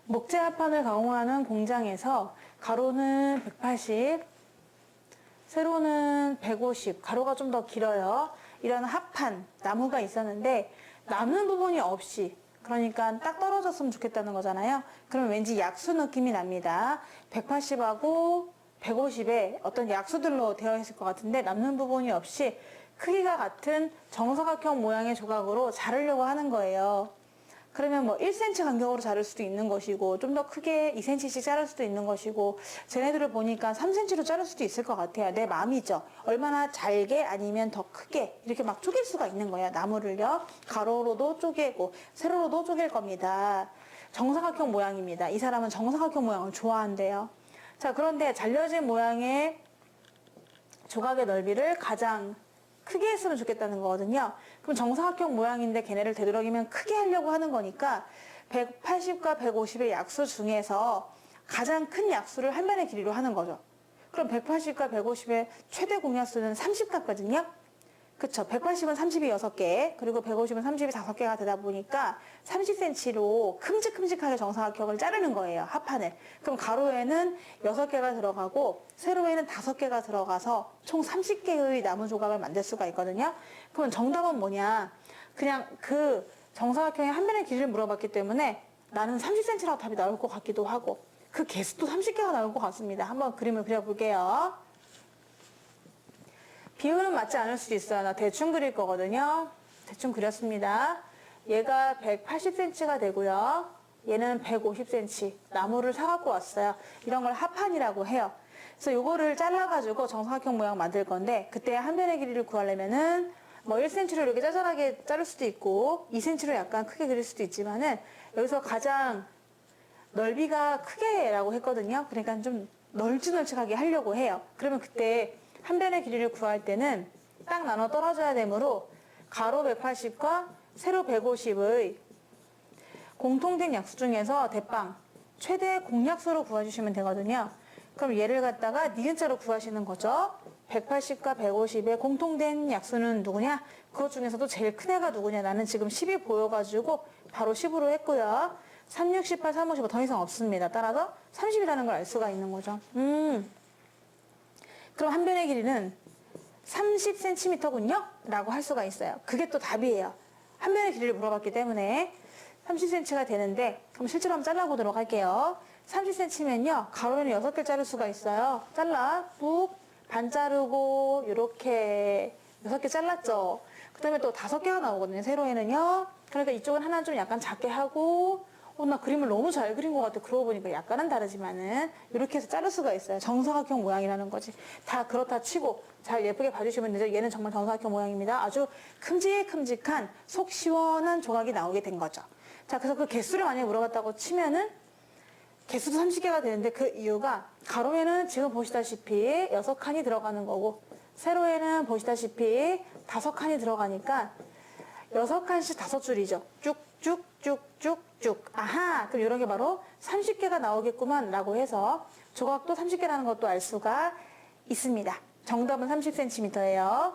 목재 합판을 가공하는 공장에서 가로는 180, 세로는 150, 가로가 좀 더 길어요. 이런 합판, 나무가 있었는데 남는 부분이 없이, 그러니까 딱 떨어졌으면 좋겠다는 거잖아요. 그러면 왠지 약수 느낌이 납니다. 180하고 150에 어떤 약수들로 되어 있을 것 같은데 남는 부분이 없이 크기가 같은 정사각형 모양의 조각으로 자르려고 하는 거예요. 그러면 뭐 1cm 간격으로 자를 수도 있는 것이고 좀 더 크게 2cm씩 자를 수도 있는 것이고, 쟤네들을 보니까 3cm로 자를 수도 있을 것 같아요. 내 마음이죠. 얼마나 잘게 아니면 더 크게 이렇게 막 쪼갤 수가 있는 거예요. 나무를요. 가로로도 쪼개고 세로로도 쪼갤 겁니다. 정사각형 모양입니다. 이 사람은 정사각형 모양을 좋아한대요. 자, 그런데 잘려진 모양의 조각의 넓이를 가장 크게 했으면 좋겠다는 거거든요. 그럼 정사각형 모양인데 걔네를 되도록이면 크게 하려고 하는 거니까 180과 150의 약수 중에서 가장 큰 약수를 한 면의 길이로 하는 거죠. 그럼 180과 150의 최대 공약수는 30 같거든요. 그쵸. 180은 30이 6개, 그리고 150은 30이 5개가 되다 보니까 30cm로 큼직큼직하게 정사각형을 자르는 거예요. 합판을. 그럼 가로에는 6개가 들어가고 세로에는 5개가 들어가서 총 30개의 나무 조각을 만들 수가 있거든요. 그러면 정답은 뭐냐? 그냥 그 정사각형의 한 면의 길이를 물어봤기 때문에 나는 30cm라고 답이 나올 것 같기도 하고 그 개수도 30개가 나올 것 같습니다. 한번 그림을 그려볼게요. 비율은 맞지 않을 수도 있어요. 나 대충 그릴 거거든요. 대충 그렸습니다. 얘가 180cm가 되고요. 얘는 150cm. 나무를 사갖고 왔어요. 이런 걸 합판이라고 해요. 그래서 요거를 잘라가지고 정사각형 모양 만들 건데, 그때 한 면의 길이를 구하려면은 뭐 1cm로 이렇게 짜잘하게 자를 수도 있고 2cm로 약간 크게 그릴 수도 있지만은, 여기서 가장 넓이가 크게라고 했거든요. 그러니까 좀 널찍널찍하게 하려고 해요. 그러면 그때 한 변의 길이를 구할 때는 딱 나눠 떨어져야 되므로 가로 180과 세로 150의 공통된 약수 중에서 대빵 최대 공약수로 구해주시면 되거든요. 그럼 얘를 갖다가 니은자로 구하시는 거죠. 180과 150의 공통된 약수는 누구냐? 그것 중에서도 제일 큰 애가 누구냐? 나는 지금 10이 보여가지고 바로 10으로 했고요. 3, 6, 18, 3, 55 더 이상 없습니다. 따라서 30이라는 걸 알 수가 있는 거죠. 그럼 한 변의 길이는 30cm군요? 라고 할 수가 있어요. 그게 또 답이에요. 한 변의 길이를 물어봤기 때문에 30cm가 되는데, 그럼 실제로 한번 잘라보도록 할게요. 30cm면요, 가로에는 6개 자를 수가 있어요. 잘라, 뚝, 반 자르고, 요렇게 6개 잘랐죠. 그 다음에 또 5개가 나오거든요, 세로에는요. 그러니까 이쪽은 하나 좀 약간 작게 하고, 나 그림을 너무 잘 그린 것 같아. 그러고 보니까 약간은 다르지만은 이렇게 해서 자를 수가 있어요. 정사각형 모양이라는 거지. 다 그렇다 치고 잘 예쁘게 봐주시면 되죠. 얘는 정말 정사각형 모양입니다. 아주 큼직큼직한 속 시원한 조각이 나오게 된 거죠. 자, 그래서 그 개수를 만약에 물어봤다고 치면은 개수도 30개가 되는데, 그 이유가 가로에는 지금 보시다시피 6칸이 들어가는 거고 세로에는 보시다시피 5칸이 들어가니까 6칸씩 5줄이죠. 쭉쭉쭉쭉쭉. 아하! 그럼 이런 게 바로 30개가 나오겠구만 라고 해서 조각도 30개라는 것도 알 수가 있습니다. 정답은 30cm예요.